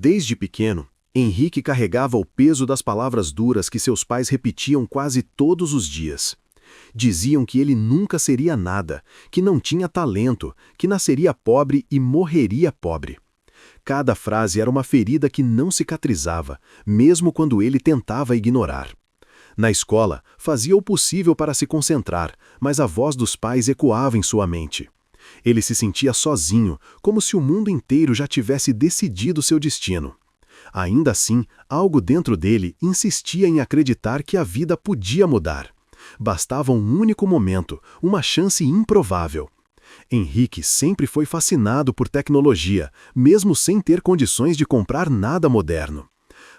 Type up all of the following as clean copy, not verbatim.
Desde pequeno, Henrique carregava o peso das palavras duras que seus pais repetiam quase todos os dias. Diziam que ele nunca seria nada, que não tinha talento, que nasceria pobre e morreria pobre. Cada frase era uma ferida que não cicatrizava, mesmo quando ele tentava ignorar. Na escola, fazia o possível para se concentrar, mas a voz dos pais ecoava em sua mente. Ele se sentia sozinho, como se o mundo inteiro já tivesse decidido seu destino. Ainda assim, algo dentro dele insistia em acreditar que a vida podia mudar. Bastava um único momento, uma chance improvável. Henrique sempre foi fascinado por tecnologia, mesmo sem ter condições de comprar nada moderno.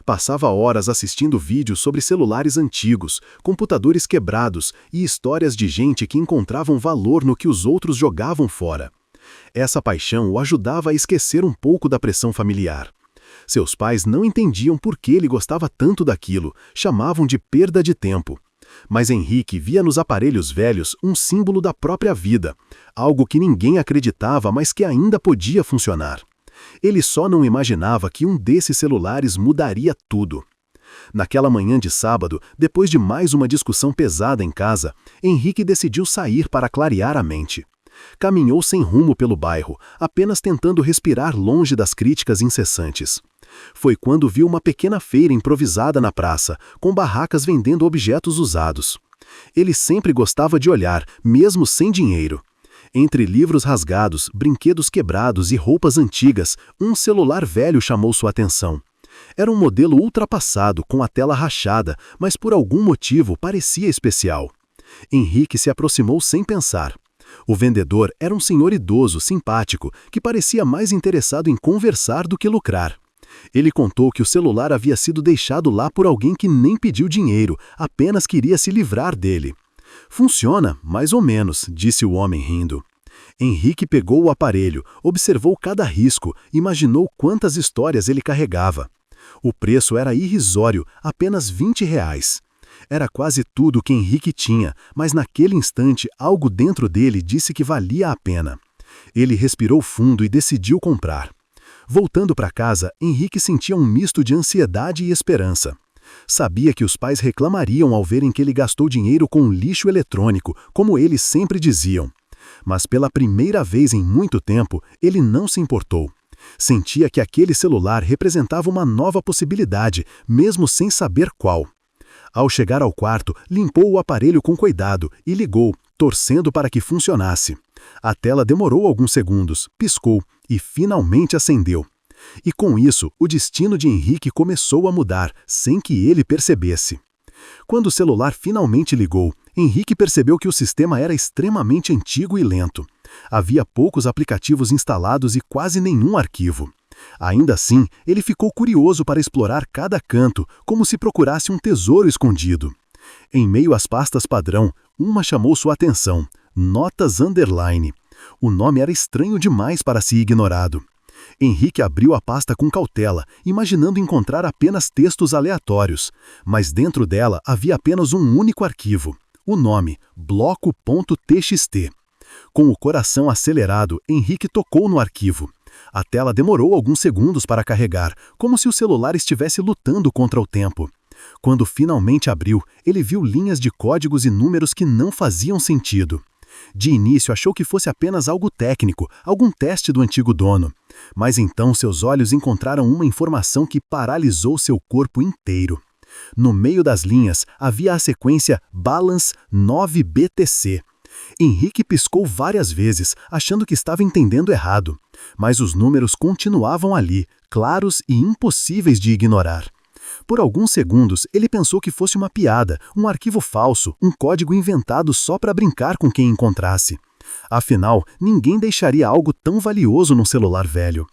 Passava horas assistindo vídeos sobre celulares antigos, computadores quebrados e histórias de gente que encontravam valor no que os outros jogavam fora. Essa paixão o ajudava a esquecer um pouco da pressão familiar. Seus pais não entendiam por que ele gostava tanto daquilo, chamavam de perda de tempo. Mas Henrique via nos aparelhos velhos um símbolo da própria vida, algo que ninguém acreditava, mas que ainda podia funcionar. Ele só não imaginava que um desses celulares mudaria tudo. Naquela manhã de sábado, depois de mais uma discussão pesada em casa, Henrique decidiu sair para clarear a mente. Caminhou sem rumo pelo bairro, apenas tentando respirar longe das críticas incessantes. Foi quando viu uma pequena feira improvisada na praça, com barracas vendendo objetos usados. Ele sempre gostava de olhar, mesmo sem dinheiro. Entre livros rasgados, brinquedos quebrados e roupas antigas, um celular velho chamou sua atenção. Era um modelo ultrapassado, com a tela rachada, mas por algum motivo parecia especial. Henrique se aproximou sem pensar. O vendedor era um senhor idoso, simpático, que parecia mais interessado em conversar do que lucrar. Ele contou que o celular havia sido deixado lá por alguém que nem pediu dinheiro, apenas queria se livrar dele. Funciona, mais ou menos, disse o homem rindo. Henrique pegou o aparelho, observou cada risco, imaginou quantas histórias ele carregava. O preço era irrisório, apenas R$ 20. Era quase tudo que Henrique tinha, mas naquele instante algo dentro dele disse que valia a pena. Ele respirou fundo e decidiu comprar. Voltando para casa, Henrique sentia um misto de ansiedade e esperança. Sabia que os pais reclamariam ao verem que ele gastou dinheiro com lixo eletrônico, como eles sempre diziam. Mas pela primeira vez em muito tempo, ele não se importou. Sentia que aquele celular representava uma nova possibilidade, mesmo sem saber qual. Ao chegar ao quarto, limpou o aparelho com cuidado e ligou, torcendo para que funcionasse. A tela demorou alguns segundos, piscou e finalmente acendeu. E com isso, o destino de Henrique começou a mudar, sem que ele percebesse. Quando o celular finalmente ligou, Henrique percebeu que o sistema era extremamente antigo e lento. Havia poucos aplicativos instalados e quase nenhum arquivo. Ainda assim, ele ficou curioso para explorar cada canto, como se procurasse um tesouro escondido. Em meio às pastas padrão, uma chamou sua atenção: Notas Underline. O nome era estranho demais para ser ignorado. Henrique abriu a pasta com cautela, imaginando encontrar apenas textos aleatórios, mas dentro dela havia apenas um único arquivo. O nome, bloco.txt. Com o coração acelerado, Henrique tocou no arquivo. A tela demorou alguns segundos para carregar, como se o celular estivesse lutando contra o tempo. Quando finalmente abriu, ele viu linhas de códigos e números que não faziam sentido. De início achou que fosse apenas algo técnico, algum teste do antigo dono. Mas então seus olhos encontraram uma informação que paralisou seu corpo inteiro. No meio das linhas havia a sequência Balance 9BTC. Henrique piscou várias vezes, achando que estava entendendo errado. Mas os números continuavam ali, claros e impossíveis de ignorar. Por alguns segundos, ele pensou que fosse uma piada, um arquivo falso, um código inventado só para brincar com quem encontrasse. Afinal, ninguém deixaria algo tão valioso num celular velho.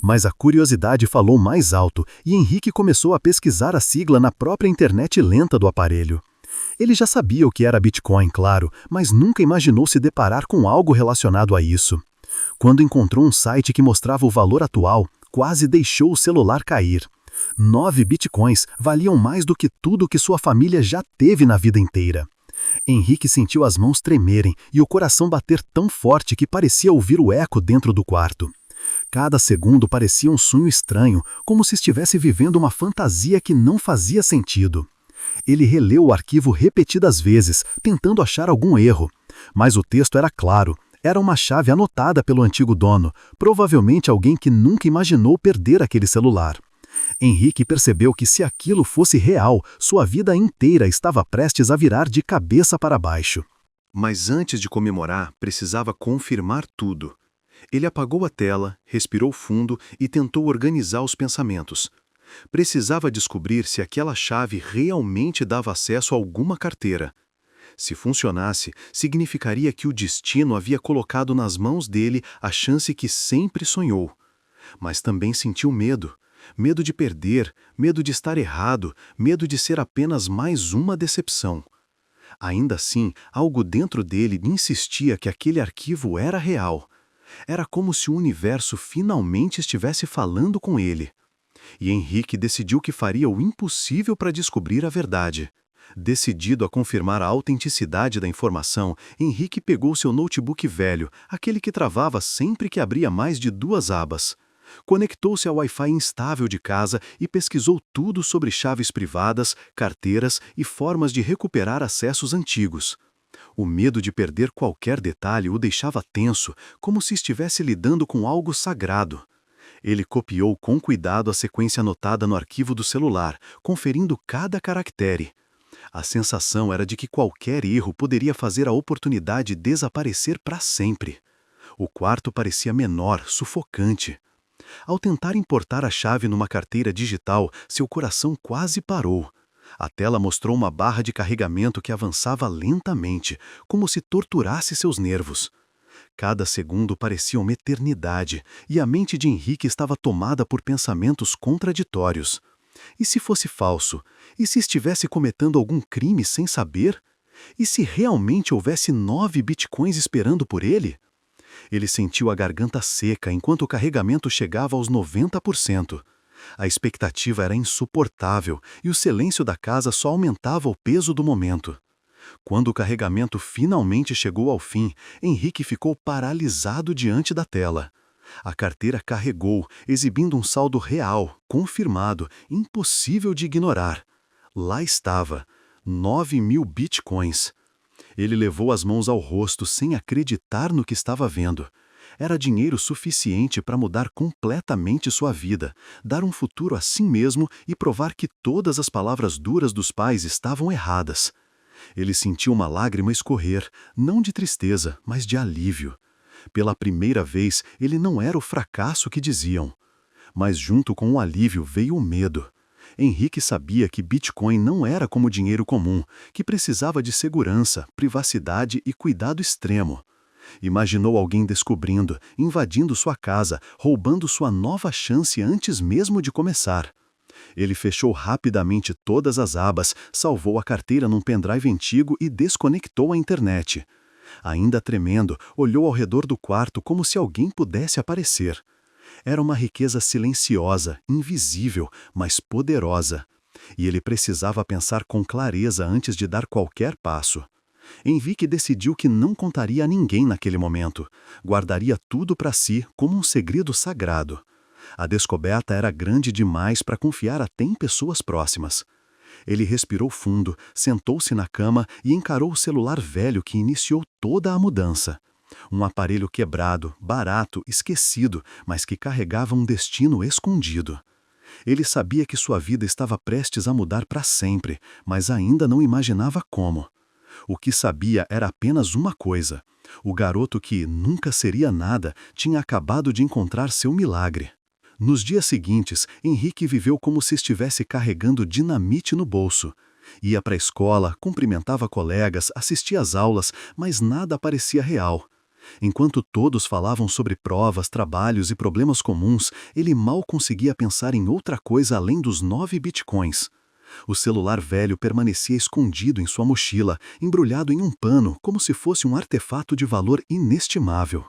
Mas a curiosidade falou mais alto e Henrique começou a pesquisar a sigla na própria internet lenta do aparelho. Ele já sabia o que era Bitcoin, claro, mas nunca imaginou se deparar com algo relacionado a isso. Quando encontrou um site que mostrava o valor atual, quase deixou o celular cair. 9 bitcoins valiam mais do que tudo que sua família já teve na vida inteira. Henrique sentiu as mãos tremerem e o coração bater tão forte que parecia ouvir o eco dentro do quarto. Cada segundo parecia um sonho estranho, como se estivesse vivendo uma fantasia que não fazia sentido. Ele releu o arquivo repetidas vezes, tentando achar algum erro. Mas o texto era claro. Era uma chave anotada pelo antigo dono, provavelmente alguém que nunca imaginou perder aquele celular. Henrique percebeu que se aquilo fosse real, sua vida inteira estava prestes a virar de cabeça para baixo. Mas antes de comemorar, precisava confirmar tudo. Ele apagou a tela, respirou fundo e tentou organizar os pensamentos. Precisava descobrir se aquela chave realmente dava acesso a alguma carteira. Se funcionasse, significaria que o destino havia colocado nas mãos dele a chance que sempre sonhou. Mas também sentiu medo. Medo de perder, medo de estar errado, medo de ser apenas mais uma decepção. Ainda assim, algo dentro dele insistia que aquele arquivo era real. Era como se o universo finalmente estivesse falando com ele. E Henrique decidiu que faria o impossível para descobrir a verdade. Decidido a confirmar a autenticidade da informação, Henrique pegou seu notebook velho, aquele que travava sempre que abria mais de 2 abas. Conectou-se ao Wi-Fi instável de casa e pesquisou tudo sobre chaves privadas, carteiras e formas de recuperar acessos antigos. O medo de perder qualquer detalhe o deixava tenso, como se estivesse lidando com algo sagrado. Ele copiou com cuidado a sequência anotada no arquivo do celular, conferindo cada caractere. A sensação era de que qualquer erro poderia fazer a oportunidade desaparecer para sempre. O quarto parecia menor, sufocante. Ao tentar importar a chave numa carteira digital, seu coração quase parou. A tela mostrou uma barra de carregamento que avançava lentamente, como se torturasse seus nervos. Cada segundo parecia uma eternidade, e a mente de Henrique estava tomada por pensamentos contraditórios. E se fosse falso? E se estivesse cometendo algum crime sem saber? E se realmente houvesse 9 bitcoins esperando por ele? Ele sentiu a garganta seca enquanto o carregamento chegava aos 90%. A expectativa era insuportável e o silêncio da casa só aumentava o peso do momento. Quando o carregamento finalmente chegou ao fim, Henrique ficou paralisado diante da tela. A carteira carregou, exibindo um saldo real, confirmado, impossível de ignorar. Lá estava, 9.000 bitcoins. Ele levou as mãos ao rosto sem acreditar no que estava vendo. Era dinheiro suficiente para mudar completamente sua vida, dar um futuro a si mesmo e provar que todas as palavras duras dos pais estavam erradas. Ele sentiu uma lágrima escorrer, não de tristeza, mas de alívio. Pela primeira vez, ele não era o fracasso que diziam. Mas junto com o alívio veio o medo. Henrique sabia que Bitcoin não era como dinheiro comum, que precisava de segurança, privacidade e cuidado extremo. Imaginou alguém descobrindo, invadindo sua casa, roubando sua nova chance antes mesmo de começar. Ele fechou rapidamente todas as abas, salvou a carteira num pendrive antigo e desconectou a internet. Ainda tremendo, olhou ao redor do quarto como se alguém pudesse aparecer. Era uma riqueza silenciosa, invisível, mas poderosa. E ele precisava pensar com clareza antes de dar qualquer passo. Henrique decidiu que não contaria a ninguém naquele momento. Guardaria tudo para si como um segredo sagrado. A descoberta era grande demais para confiar até em pessoas próximas. Ele respirou fundo, sentou-se na cama e encarou o celular velho que iniciou toda a mudança. Um aparelho quebrado, barato, esquecido, mas que carregava um destino escondido. Ele sabia que sua vida estava prestes a mudar para sempre, mas ainda não imaginava como. O que sabia era apenas uma coisa: o garoto que nunca seria nada tinha acabado de encontrar seu milagre. Nos dias seguintes, Henrique viveu como se estivesse carregando dinamite no bolso. Ia para a escola, cumprimentava colegas, assistia às aulas, mas nada parecia real. Enquanto todos falavam sobre provas, trabalhos e problemas comuns, ele mal conseguia pensar em outra coisa além dos 9 bitcoins. O celular velho permanecia escondido em sua mochila, embrulhado em um pano, como se fosse um artefato de valor inestimável.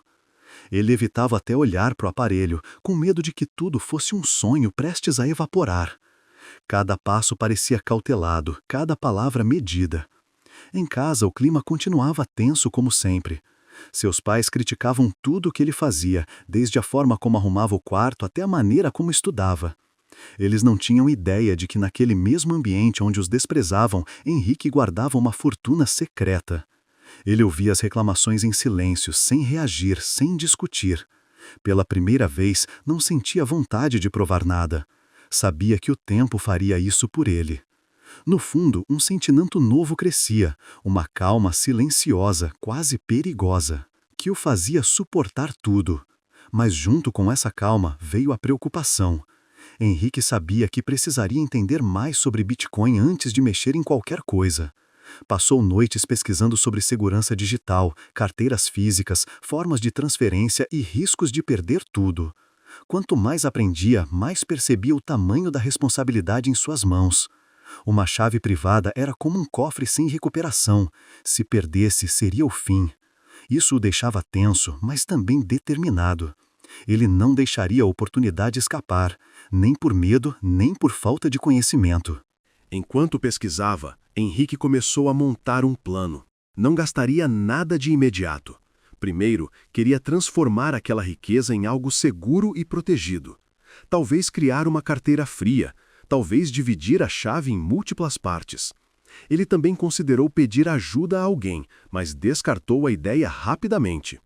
Ele evitava até olhar para o aparelho, com medo de que tudo fosse um sonho prestes a evaporar. Cada passo parecia cautelado, cada palavra medida. Em casa, o clima continuava tenso como sempre. Seus pais criticavam tudo o que ele fazia, desde a forma como arrumava o quarto até a maneira como estudava. Eles não tinham ideia de que naquele mesmo ambiente onde os desprezavam, Henrique guardava uma fortuna secreta. Ele ouvia as reclamações em silêncio, sem reagir, sem discutir. Pela primeira vez, não sentia vontade de provar nada. Sabia que o tempo faria isso por ele. No fundo, um sentimento novo crescia, uma calma silenciosa, quase perigosa, que o fazia suportar tudo. Mas junto com essa calma veio a preocupação. Henrique sabia que precisaria entender mais sobre Bitcoin antes de mexer em qualquer coisa. Passou noites pesquisando sobre segurança digital, carteiras físicas, formas de transferência e riscos de perder tudo. Quanto mais aprendia, mais percebia o tamanho da responsabilidade em suas mãos. Uma chave privada era como um cofre sem recuperação. Se perdesse, seria o fim. Isso o deixava tenso, mas também determinado. Ele não deixaria a oportunidade escapar, nem por medo, nem por falta de conhecimento. Enquanto pesquisava, Henrique começou a montar um plano. Não gastaria nada de imediato. Primeiro, queria transformar aquela riqueza em algo seguro e protegido. Talvez criar uma carteira fria, talvez dividir a chave em múltiplas partes. Ele também considerou pedir ajuda a alguém, mas descartou a ideia rapidamente.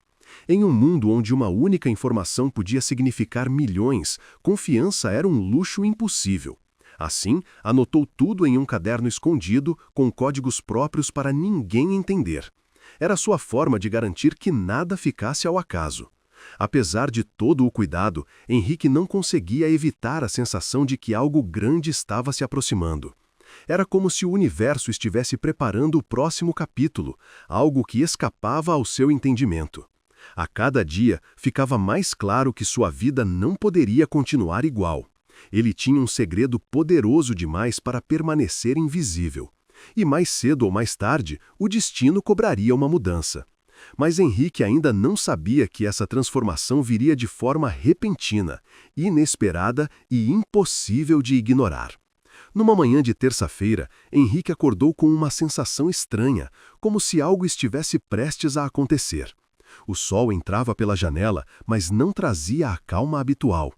Em um mundo onde uma única informação podia significar milhões, confiança era um luxo impossível. Assim, anotou tudo em um caderno escondido, com códigos próprios para ninguém entender. Era sua forma de garantir que nada ficasse ao acaso. Apesar de todo o cuidado, Henrique não conseguia evitar a sensação de que algo grande estava se aproximando. Era como se o universo estivesse preparando o próximo capítulo, algo que escapava ao seu entendimento. A cada dia, ficava mais claro que sua vida não poderia continuar igual. Ele tinha um segredo poderoso demais para permanecer invisível. E mais cedo ou mais tarde, o destino cobraria uma mudança. Mas Henrique ainda não sabia que essa transformação viria de forma repentina, inesperada e impossível de ignorar. Numa manhã de terça-feira, Henrique acordou com uma sensação estranha, como se algo estivesse prestes a acontecer. O sol entrava pela janela, mas não trazia a calma habitual.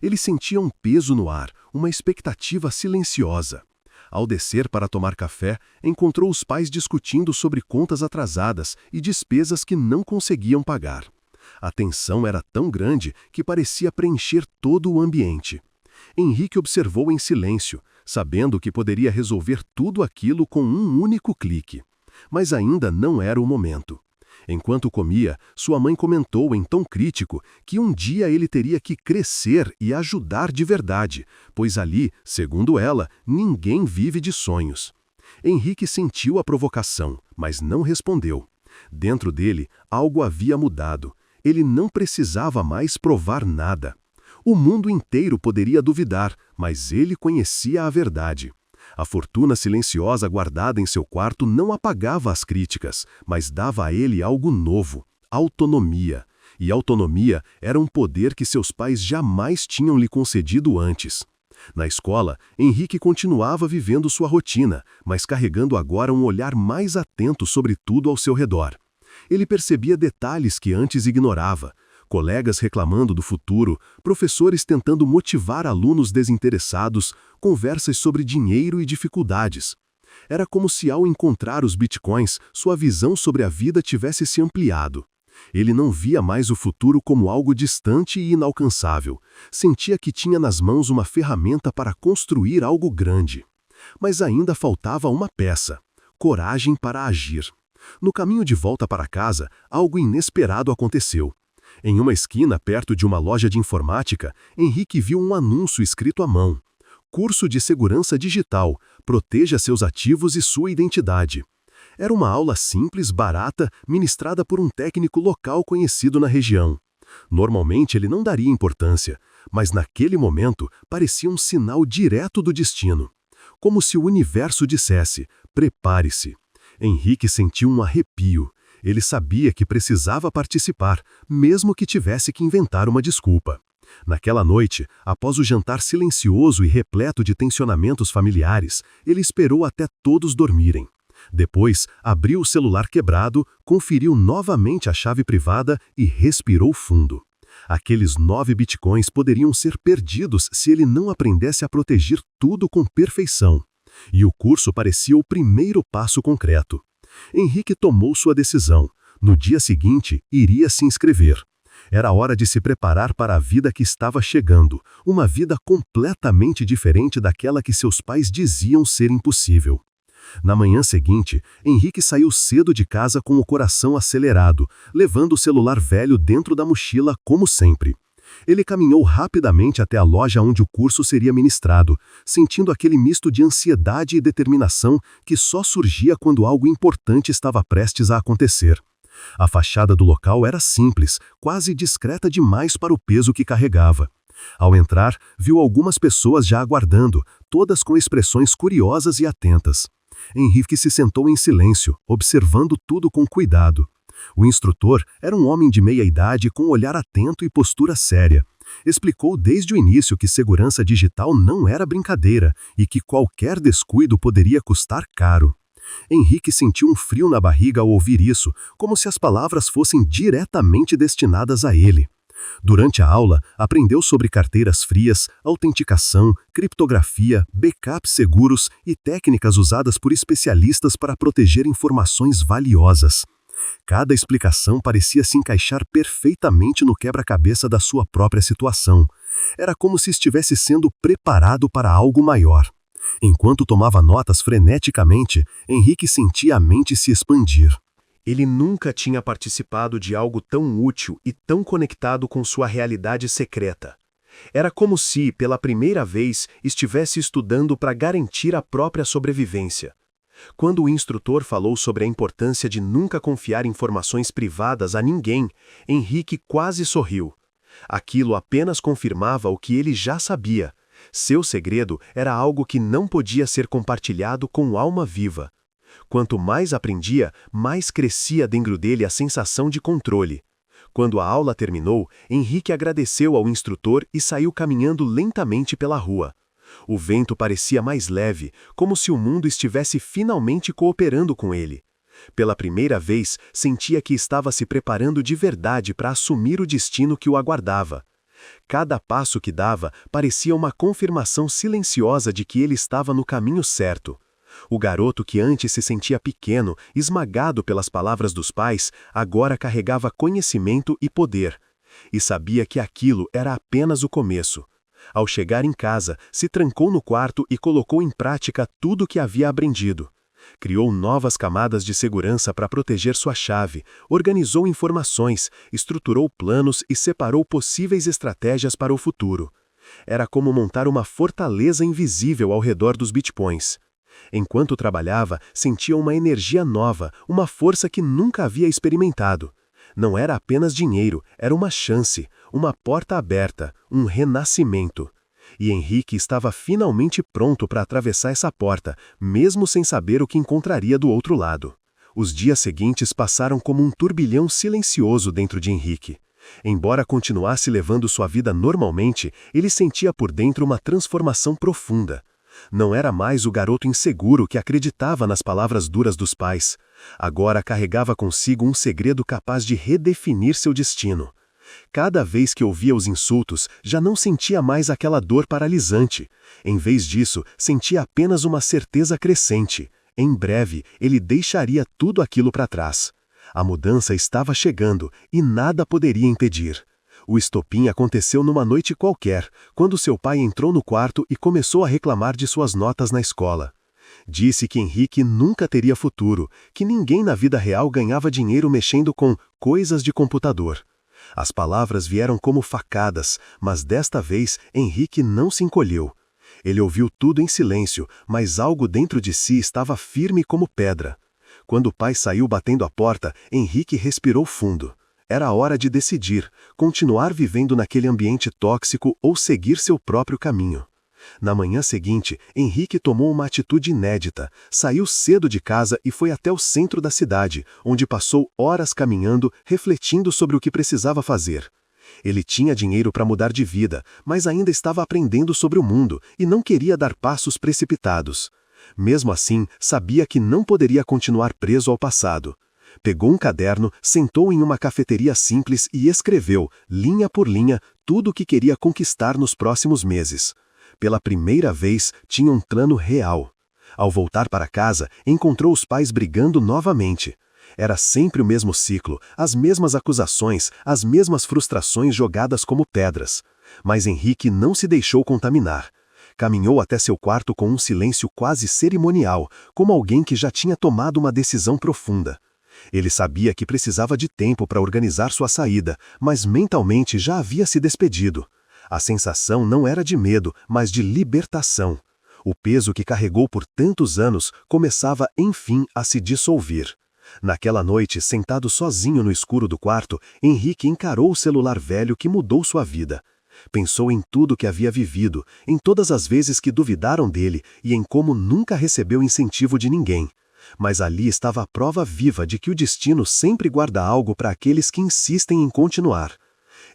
Ele sentia um peso no ar, uma expectativa silenciosa. Ao descer para tomar café, encontrou os pais discutindo sobre contas atrasadas e despesas que não conseguiam pagar. A tensão era tão grande que parecia preencher todo o ambiente. Henrique observou em silêncio, sabendo que poderia resolver tudo aquilo com um único clique. Mas ainda não era o momento. Enquanto comia, sua mãe comentou em tom crítico que um dia ele teria que crescer e ajudar de verdade, pois ali, segundo ela, ninguém vive de sonhos. Henrique sentiu a provocação, mas não respondeu. Dentro dele, algo havia mudado. Ele não precisava mais provar nada. O mundo inteiro poderia duvidar, mas ele conhecia a verdade. A fortuna silenciosa guardada em seu quarto não apagava as críticas, mas dava a ele algo novo, autonomia. E autonomia era um poder que seus pais jamais tinham lhe concedido antes. Na escola, Henrique continuava vivendo sua rotina, mas carregando agora um olhar mais atento sobre tudo ao seu redor. Ele percebia detalhes que antes ignorava. Colegas reclamando do futuro, professores tentando motivar alunos desinteressados, conversas sobre dinheiro e dificuldades. Era como se ao encontrar os bitcoins, sua visão sobre a vida tivesse se ampliado. Ele não via mais o futuro como algo distante e inalcançável. Sentia que tinha nas mãos uma ferramenta para construir algo grande. Mas ainda faltava uma peça: coragem para agir. No caminho de volta para casa, algo inesperado aconteceu. Em uma esquina perto de uma loja de informática, Henrique viu um anúncio escrito à mão: Curso de Segurança Digital, proteja seus ativos e sua identidade. Era uma aula simples, barata, ministrada por um técnico local conhecido na região. Normalmente ele não daria importância, mas naquele momento parecia um sinal direto do destino. Como se o universo dissesse: prepare-se. Henrique sentiu um arrepio. Ele sabia que precisava participar, mesmo que tivesse que inventar uma desculpa. Naquela noite, após o jantar silencioso e repleto de tensionamentos familiares, ele esperou até todos dormirem. Depois, abriu o celular quebrado, conferiu novamente a chave privada e respirou fundo. Aqueles 9 bitcoins poderiam ser perdidos se ele não aprendesse a proteger tudo com perfeição. E o curso parecia o primeiro passo concreto. Henrique tomou sua decisão. No dia seguinte, iria se inscrever. Era hora de se preparar para a vida que estava chegando, uma vida completamente diferente daquela que seus pais diziam ser impossível. Na manhã seguinte, Henrique saiu cedo de casa com o coração acelerado, levando o celular velho dentro da mochila como sempre. Ele caminhou rapidamente até a loja onde o curso seria ministrado, sentindo aquele misto de ansiedade e determinação que só surgia quando algo importante estava prestes a acontecer. A fachada do local era simples, quase discreta demais para o peso que carregava. Ao entrar, viu algumas pessoas já aguardando, todas com expressões curiosas e atentas. Henrique se sentou em silêncio, observando tudo com cuidado. O instrutor era um homem de meia idade com olhar atento e postura séria. Explicou desde o início que segurança digital não era brincadeira e que qualquer descuido poderia custar caro. Henrique sentiu um frio na barriga ao ouvir isso, como se as palavras fossem diretamente destinadas a ele. Durante a aula, aprendeu sobre carteiras frias, autenticação, criptografia, backups seguros e técnicas usadas por especialistas para proteger informações valiosas. Cada explicação parecia se encaixar perfeitamente no quebra-cabeça da sua própria situação. Era como se estivesse sendo preparado para algo maior. Enquanto tomava notas freneticamente, Henrique sentia a mente se expandir. Ele nunca tinha participado de algo tão útil e tão conectado com sua realidade secreta. Era como se, pela primeira vez, estivesse estudando para garantir a própria sobrevivência. Quando o instrutor falou sobre a importância de nunca confiar informações privadas a ninguém, Henrique quase sorriu. Aquilo apenas confirmava o que ele já sabia. Seu segredo era algo que não podia ser compartilhado com alma viva. Quanto mais aprendia, mais crescia dentro dele a sensação de controle. Quando a aula terminou, Henrique agradeceu ao instrutor e saiu caminhando lentamente pela rua. O vento parecia mais leve, como se o mundo estivesse finalmente cooperando com ele. Pela primeira vez, sentia que estava se preparando de verdade para assumir o destino que o aguardava. Cada passo que dava parecia uma confirmação silenciosa de que ele estava no caminho certo. O garoto que antes se sentia pequeno, esmagado pelas palavras dos pais, agora carregava conhecimento e poder. E sabia que aquilo era apenas o começo. Ao chegar em casa, se trancou no quarto e colocou em prática tudo o que havia aprendido. Criou novas camadas de segurança para proteger sua chave, organizou informações, estruturou planos e separou possíveis estratégias para o futuro. Era como montar uma fortaleza invisível ao redor dos bitcoins. Enquanto trabalhava, sentia uma energia nova, uma força que nunca havia experimentado. Não era apenas dinheiro, era uma chance, uma porta aberta, um renascimento. E Henrique estava finalmente pronto para atravessar essa porta, mesmo sem saber o que encontraria do outro lado. Os dias seguintes passaram como um turbilhão silencioso dentro de Henrique. Embora continuasse levando sua vida normalmente, ele sentia por dentro uma transformação profunda. Não era mais o garoto inseguro que acreditava nas palavras duras dos pais. Agora carregava consigo um segredo capaz de redefinir seu destino. Cada vez que ouvia os insultos, já não sentia mais aquela dor paralisante. Em vez disso, sentia apenas uma certeza crescente. Em breve, ele deixaria tudo aquilo para trás. A mudança estava chegando e nada poderia impedir. O estopim aconteceu numa noite qualquer, quando seu pai entrou no quarto e começou a reclamar de suas notas na escola. Disse que Henrique nunca teria futuro, que ninguém na vida real ganhava dinheiro mexendo com coisas de computador. As palavras vieram como facadas, mas desta vez Henrique não se encolheu. Ele ouviu tudo em silêncio, mas algo dentro de si estava firme como pedra. Quando o pai saiu batendo a porta, Henrique respirou fundo. Era hora de decidir, continuar vivendo naquele ambiente tóxico ou seguir seu próprio caminho. Na manhã seguinte, Henrique tomou uma atitude inédita, saiu cedo de casa e foi até o centro da cidade, onde passou horas caminhando, refletindo sobre o que precisava fazer. Ele tinha dinheiro para mudar de vida, mas ainda estava aprendendo sobre o mundo e não queria dar passos precipitados. Mesmo assim, sabia que não poderia continuar preso ao passado. Pegou um caderno, sentou em uma cafeteria simples e escreveu, linha por linha, tudo o que queria conquistar nos próximos meses. Pela primeira vez, tinha um plano real. Ao voltar para casa, encontrou os pais brigando novamente. Era sempre o mesmo ciclo, as mesmas acusações, as mesmas frustrações jogadas como pedras. Mas Henrique não se deixou contaminar. Caminhou até seu quarto com um silêncio quase cerimonial, como alguém que já tinha tomado uma decisão profunda. Ele sabia que precisava de tempo para organizar sua saída, mas mentalmente já havia se despedido. A sensação não era de medo, mas de libertação. O peso que carregou por tantos anos começava, enfim, a se dissolver. Naquela noite, sentado sozinho no escuro do quarto, Henrique encarou o celular velho que mudou sua vida. Pensou em tudo que havia vivido, em todas as vezes que duvidaram dele e em como nunca recebeu incentivo de ninguém. Mas ali estava a prova viva de que o destino sempre guarda algo para aqueles que insistem em continuar.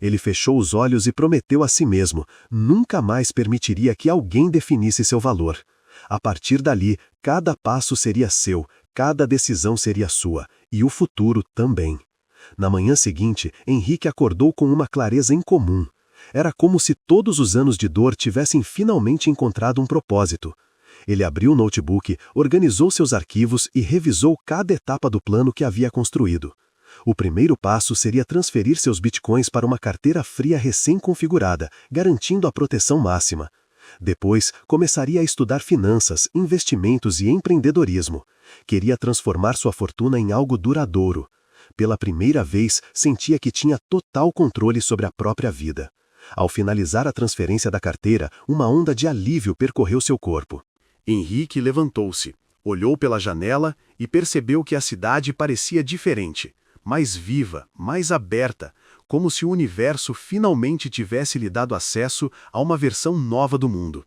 Ele fechou os olhos e prometeu a si mesmo, nunca mais permitiria que alguém definisse seu valor. A partir dali, cada passo seria seu, cada decisão seria sua, e o futuro também. Na manhã seguinte, Henrique acordou com uma clareza incomum. Era como se todos os anos de dor tivessem finalmente encontrado um propósito. Ele abriu o notebook, organizou seus arquivos e revisou cada etapa do plano que havia construído. O primeiro passo seria transferir seus bitcoins para uma carteira fria recém-configurada, garantindo a proteção máxima. Depois, começaria a estudar finanças, investimentos e empreendedorismo. Queria transformar sua fortuna em algo duradouro. Pela primeira vez, sentia que tinha total controle sobre a própria vida. Ao finalizar a transferência da carteira, uma onda de alívio percorreu seu corpo. Henrique levantou-se, olhou pela janela e percebeu que a cidade parecia diferente, mais viva, mais aberta, como se o universo finalmente tivesse lhe dado acesso a uma versão nova do mundo.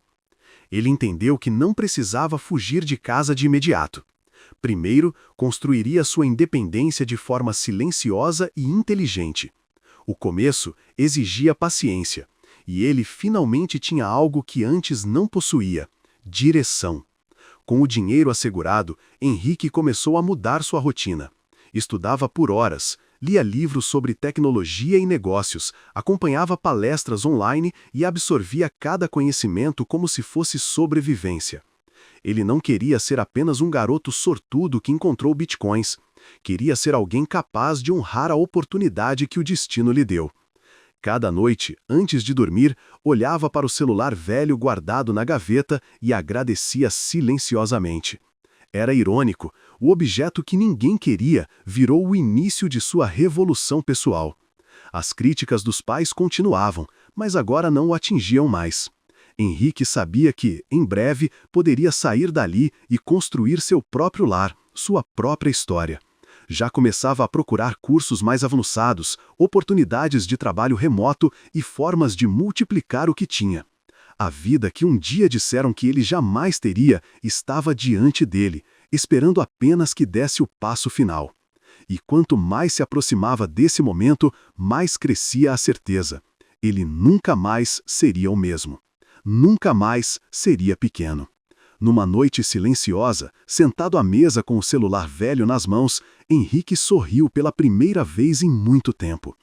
Ele entendeu que não precisava fugir de casa de imediato. Primeiro, construiria sua independência de forma silenciosa e inteligente. O começo exigia paciência, e ele finalmente tinha algo que antes não possuía: direção. Com o dinheiro assegurado, Henrique começou a mudar sua rotina. Estudava por horas, lia livros sobre tecnologia e negócios, acompanhava palestras online e absorvia cada conhecimento como se fosse sobrevivência. Ele não queria ser apenas um garoto sortudo que encontrou bitcoins. Queria ser alguém capaz de honrar a oportunidade que o destino lhe deu. Cada noite, antes de dormir, olhava para o celular velho guardado na gaveta e agradecia silenciosamente. Era irônico, o objeto que ninguém queria virou o início de sua revolução pessoal. As críticas dos pais continuavam, mas agora não o atingiam mais. Henrique sabia que, em breve, poderia sair dali e construir seu próprio lar, sua própria história. Já começava a procurar cursos mais avançados, oportunidades de trabalho remoto e formas de multiplicar o que tinha. A vida que um dia disseram que ele jamais teria estava diante dele, esperando apenas que desse o passo final. E quanto mais se aproximava desse momento, mais crescia a certeza. Ele nunca mais seria o mesmo. Nunca mais seria pequeno. Numa noite silenciosa, sentado à mesa com o celular velho nas mãos, Henrique sorriu pela primeira vez em muito tempo.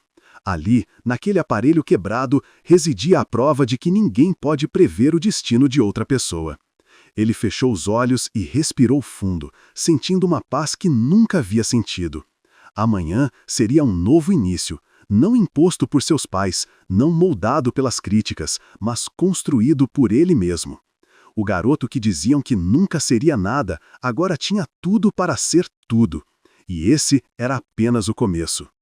Ali, naquele aparelho quebrado, residia a prova de que ninguém pode prever o destino de outra pessoa. Ele fechou os olhos e respirou fundo, sentindo uma paz que nunca havia sentido. Amanhã seria um novo início, não imposto por seus pais, não moldado pelas críticas, mas construído por ele mesmo. O garoto que diziam que nunca seria nada, agora tinha tudo para ser tudo. E esse era apenas o começo.